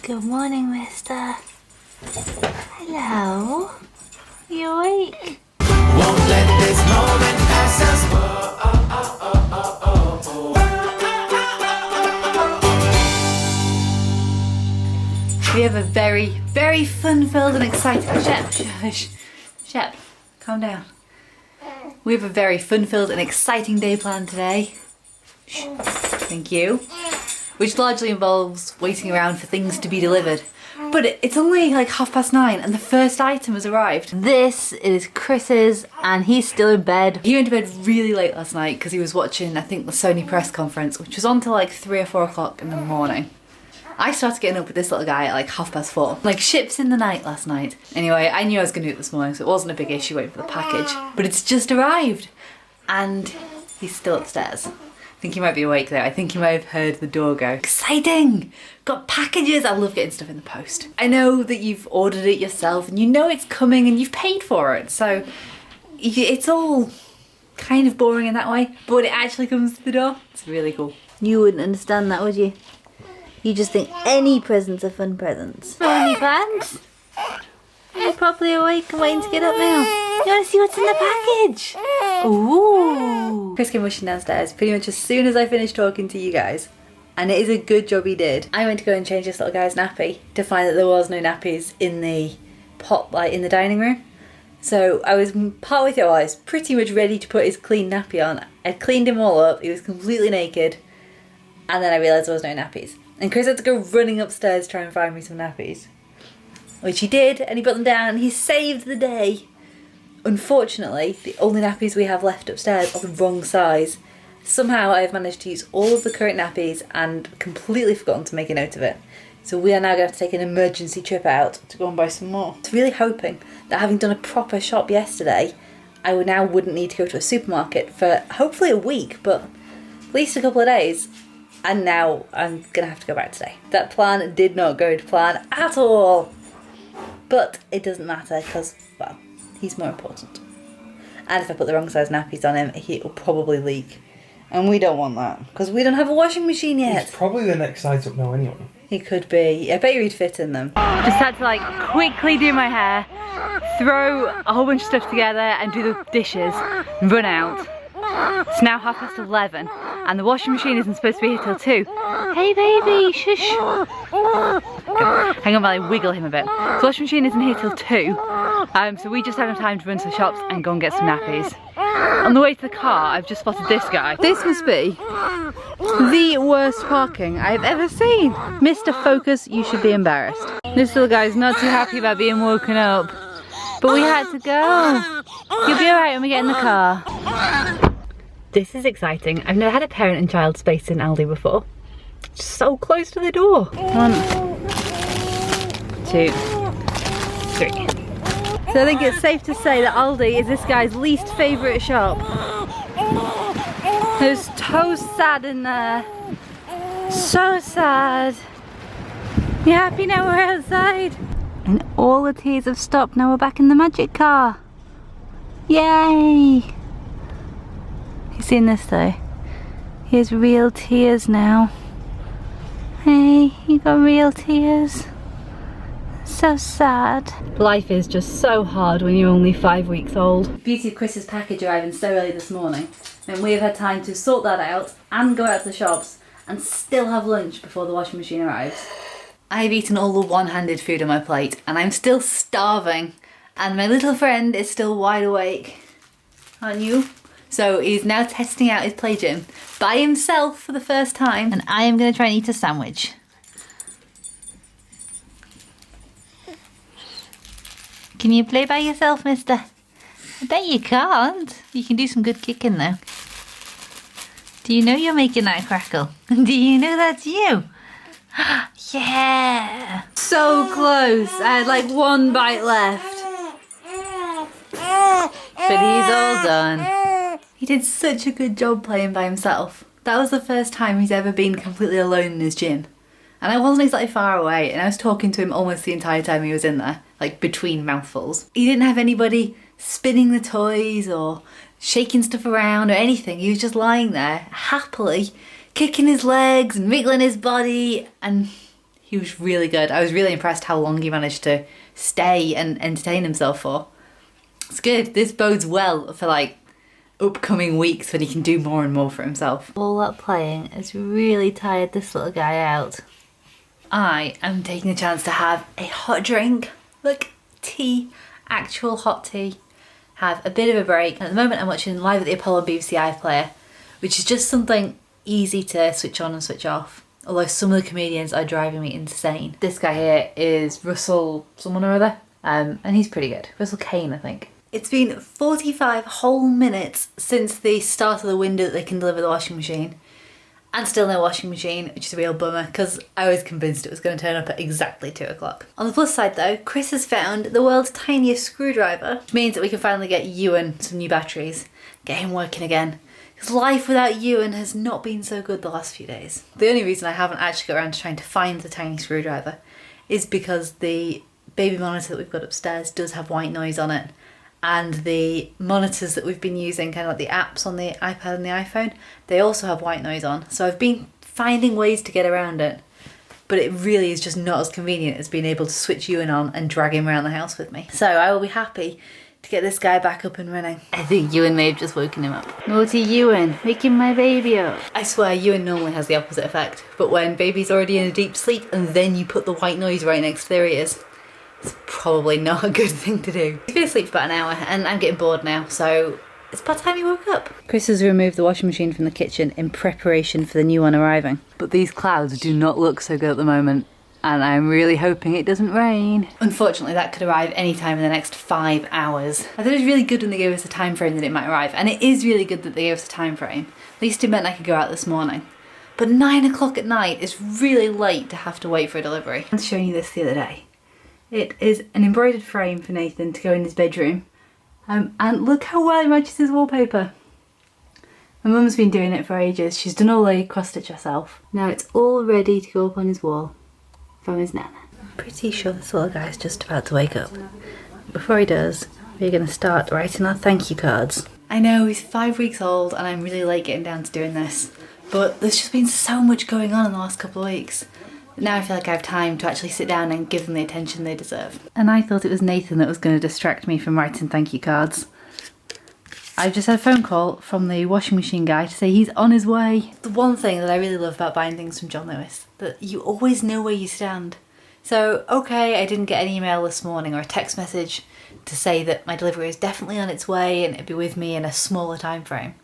Good morning, mister. Hello. You awake? Won't let this moment pass us. We have a very, very fun-filled and exciting... Shep, calm down. We have a very fun-filled and exciting day planned today. Shh. Thank you. Which largely involves waiting around for things to be delivered. But it's only like 9:30 and the first item has arrived. This is Chris's and he's still in bed. He went to bed really late last night because he was watching, I think, the Sony press conference, which was on till like 3 or 4 o'clock in the morning. I started getting up with this little guy at like 4:30. Like ships in the night last night. Anyway, I knew I was going to do it this morning, so it wasn't a big issue waiting for the package. But it's just arrived and he's still upstairs. I think he might be awake though. I think he might have heard the door go. Exciting! Got packages! I love getting stuff in the post. I know that you've ordered it yourself and you know it's coming and you've paid for it, so it's all kind of boring in that way, but when it actually comes to the door, it's really cool. You wouldn't understand that, would you? You just think any presents are fun presents. Morning, plans? You're properly awake and waiting to get up now. You want to see what's in the package? Ooh. Chris came rushing downstairs pretty much as soon as I finished talking to you guys. And it is a good job he did. I went to go and change this little guy's nappy to find that there was no nappies in the pot light in the dining room. So I was partway through, I was pretty much ready to put his clean nappy on. I'd cleaned him all up, he was completely naked. And then I realised there was no nappies. And Chris had to go running upstairs to try and find me some nappies. Which he did, and he put them down, and he saved the day. Unfortunately, the only nappies we have left upstairs are the wrong size. Somehow I have managed to use all of the current nappies and completely forgotten to make a note of it. So we are now going to have to take an emergency trip out to go and buy some more. I was really hoping that having done a proper shop yesterday, I wouldn't need to go to a supermarket for hopefully a week, but at least a couple of days. And now I'm going to have to go back today. That plan did not go to plan at all. But it doesn't matter because, well, he's more important. And if I put the wrong size nappies on him, he'll probably leak. And we don't want that because we don't have a washing machine yet. He's probably the next size up now anyway. He could be. I bet you'd fit in them. Just had to like quickly do my hair, throw a whole bunch of stuff together and do the dishes and run out. It's now 11:30 and the washing machine isn't supposed to be here till 2. Hey baby, shush. Okay. Hang on while I wiggle him a bit. The washing machine isn't here till 2, so we just have time to run to the shops and go and get some nappies. On the way to the car, I've just spotted this guy. This must be the worst parking I've ever seen. Mr. Focus, you should be embarrassed. This little guy's not too happy about being woken up, but we had to go. You'll be alright when we get in the car. This is exciting. I've never had a parent and child space in Aldi before. It's so close to the door. 1, 2, 3. So I think it's safe to say that Aldi is this guy's least favourite shop. It's so sad in there. So sad. You happy now we're outside? And all the tears have stopped. Now we're back in the magic car. Yay! You seen this though? He has real tears now. Hey, you got real tears. So sad. Life is just so hard when you're only 5 weeks old. Beauty of Chris's package arriving so early this morning, and we have had time to sort that out and go out to the shops and still have lunch before the washing machine arrives. I've eaten all the one-handed food on my plate and I'm still starving, and my little friend is still wide awake. Aren't you? So he's now testing out his play gym by himself for the first time, and I am going to try and eat a sandwich. Can you play by yourself, mister? I bet you can't. You can do some good kicking though. Do you know you're making that crackle? Do you know that's you? Yeah! So close. I had like one bite left. But he's all done. He did such a good job playing by himself. That was the first time he's ever been completely alone in his gym. And I wasn't exactly far away, and I was talking to him almost the entire time he was in there, like between mouthfuls. He didn't have anybody spinning the toys or shaking stuff around or anything. He was just lying there happily, kicking his legs and wriggling his body, and He was really good. I was really impressed how long he managed to stay and entertain himself for. It's good. This bodes well for like upcoming weeks when he can do more and more for himself. All that playing has really tired this little guy out. I am taking the chance to have a hot drink. Look, tea, actual hot tea. Have a bit of a break. At the moment I'm watching Live at the Apollo on BBC iPlayer, which is just something easy to switch on and switch off. Although some of the comedians are driving me insane. This guy here is Russell someone or other, and he's pretty good. Russell Kane, I think. It's been 45 whole minutes since the start of the window that they can deliver the washing machine. And still no washing machine, which is a real bummer because I was convinced it was going to turn up at exactly 2 o'clock. On the plus side though, Chris has found the world's tiniest screwdriver, which means that we can finally get Ewan some new batteries, get him working again. Because life without Ewan has not been so good the last few days. The only reason I haven't actually got around to trying to find the tiny screwdriver is because the baby monitor that we've got upstairs does have white noise on it. And the monitors that we've been using, kind of like the apps on the iPad and the iPhone, they also have white noise on. So I've been finding ways to get around it, but it really is just not as convenient as being able to switch Ewan on and drag him around the house with me. So I will be happy to get this guy back up and running. I think Ewan may have just woken him up. Naughty Ewan, waking my baby up. I swear Ewan normally has the opposite effect, but when baby's already in a deep sleep and then you put the white noise right next to their ears, it's probably not a good thing to do. He's been asleep for about an hour and I'm getting bored now, so it's about time he woke up. Chris has removed the washing machine from the kitchen in preparation for the new one arriving. But these clouds do not look so good at the moment, and I'm really hoping it doesn't rain. Unfortunately, that could arrive anytime in the next 5 hours. I thought it was really good when they gave us a time frame that it might arrive, and it is really good that they gave us a time frame. At least it meant I could go out this morning. But 9 o'clock at night is really late to have to wait for a delivery. I was showing you this the other day. It is an embroidered frame for Nathan to go in his bedroom. And look how well it matches his wallpaper. My mum's been doing it for ages. She's done all the cross stitch herself. Now it's all ready to go up on his wall from his nana. I'm pretty sure this little guy's just about to wake up. Before he does, we're going to start writing our thank you cards. I know he's 5 weeks old and I'm really late getting down to doing this, but there's just been so much going on in the last couple of weeks. Now I feel like I have time to actually sit down and give them the attention they deserve. And I thought it was Nathan that was going to distract me from writing thank you cards. I've just had a phone call from the washing machine guy to say he's on his way. The one thing that I really love about buying things from John Lewis, that you always know where you stand. So, okay, I didn't get an email this morning or a text message to say that my delivery is definitely on its way and it'd be with me in a smaller time frame.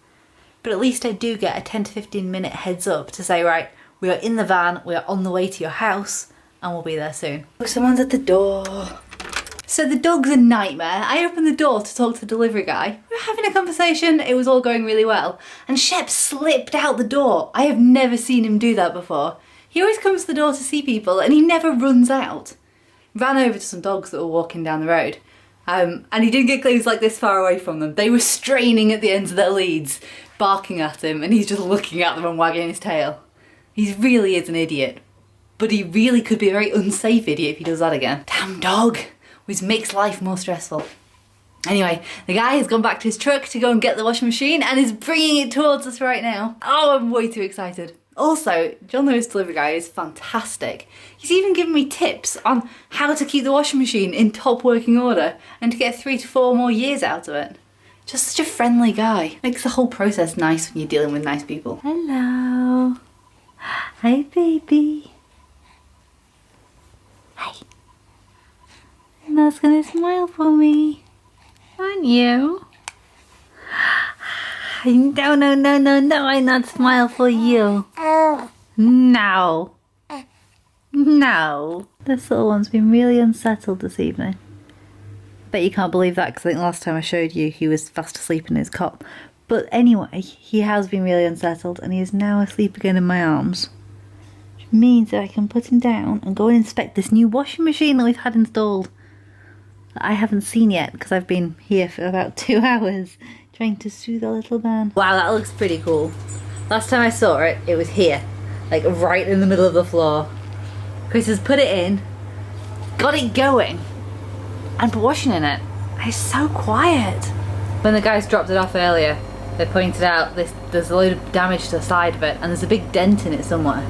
But at least I do get a 10 to 15 minute heads up to say, right, we are in the van, we are on the way to your house, and we'll be there soon. Oh, someone's at the door. So the dog's a nightmare. I opened the door to talk to the delivery guy. We were having a conversation, it was all going really well, and Shep slipped out the door. I have never seen him do that before. He always comes to the door to see people, and he never runs out. Ran over to some dogs that were walking down the road. And he didn't get close like this far away from them. They were straining at the ends of their leads, barking at him, and he's just looking at them and wagging his tail. He really is an idiot, but he really could be a very unsafe idiot if he does that again. Damn dog, which makes life more stressful. Anyway, the guy has gone back to his truck to go and get the washing machine and is bringing it towards us right now. Oh, I'm way too excited. Also, John Lewis delivery guy is fantastic. He's even given me tips on how to keep the washing machine in top working order and to get 3 to 4 more years out of it. Just such a friendly guy. Makes the whole process nice when you're dealing with nice people. Hello. Hi, baby. Hi. You're not gonna smile for me, aren't you? No, I'm not smile for you. No. No. This little one's been really unsettled this evening. Bet you can't believe that because I think last time I showed you he was fast asleep in his cot. But anyway, he has been really unsettled and he is now asleep again in my arms. Which means that I can put him down and go and inspect this new washing machine that we've had installed. That I haven't seen yet because I've been here for about 2 hours trying to soothe our little man. Wow, that looks pretty cool. Last time I saw it, it was here. Like right in the middle of the floor. Chris has put it in, got it going, and put washing in it. It's so quiet. When the guys dropped it off earlier, they pointed out there's a load of damage to the side of it and there's a big dent in it somewhere.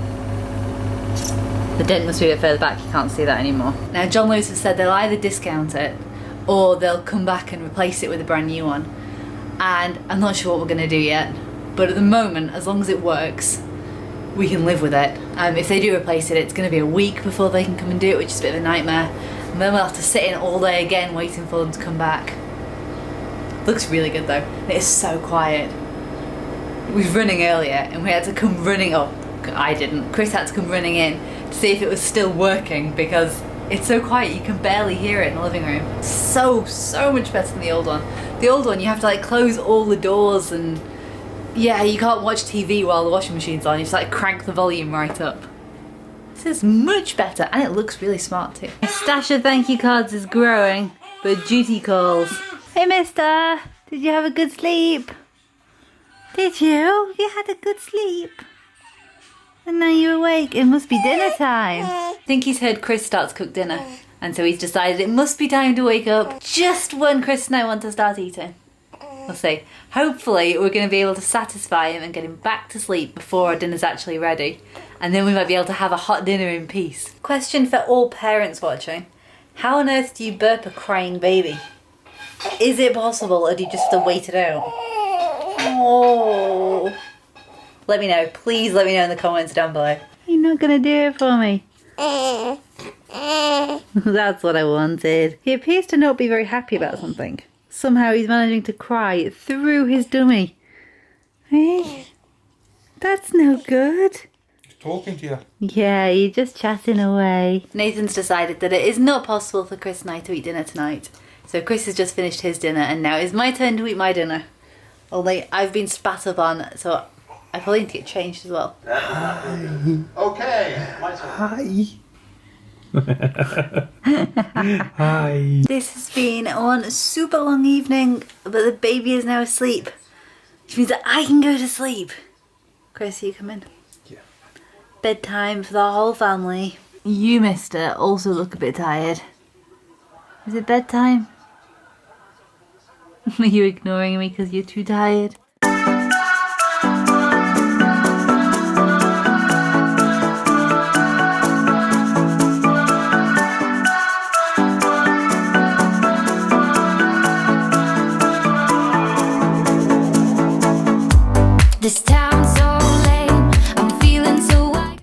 The dent must be a bit further back, you can't see that anymore. Now John Lewis has said they'll either discount it or they'll come back and replace it with a brand new one. And I'm not sure what we're going to do yet, but at the moment, as long as it works, we can live with it. If they do replace it, it's going to be a week before they can come and do it, which is a bit of a nightmare. And then we'll have to sit in all day again waiting for them to come back. Looks really good though. It is so quiet. We was running earlier and we had to come running up. I didn't. Chris had to come running in to see if it was still working because it's so quiet you can barely hear it in the living room. So much better than the old one. The old one you have to like close all the doors and yeah, you can't watch TV while the washing machine's on. You just like crank the volume right up. This is much better and it looks really smart too. My stash of thank you cards is growing, but duty calls. Hey mister, did you have a good sleep? Did you? You had a good sleep. And now you're awake. It must be dinner time. I think he's heard Chris start to cook dinner. And so he's decided it must be time to wake up just when Chris and I want to start eating. We'll see. Hopefully we're going to be able to satisfy him and get him back to sleep before our dinner's actually ready. And then we might be able to have a hot dinner in peace. Question for all parents watching. How on earth do you burp a crying baby? Is it possible or do you just have to wait it out? Oh. Let me know. Please let me know in the comments down below. You're not going to do it for me. That's what I wanted. He appears to not be very happy about something. Somehow he's managing to cry through his dummy. Hey? That's no good. He's talking to you. Yeah, you're just chatting away. Nathan's decided that it is not possible for Chris and I to eat dinner tonight. So Chris has just finished his dinner and now it's my turn to eat my dinner. Only I've been spat up on, so I probably need to get changed as well. Okay, my turn. Hi. Hi. This has been one super long evening, but the baby is now asleep. Which means that I can go to sleep. Chris, you come in. Yeah. Bedtime for the whole family. You, mister, also look a bit tired. Is it bedtime? Are you ignoring me because you're too tired?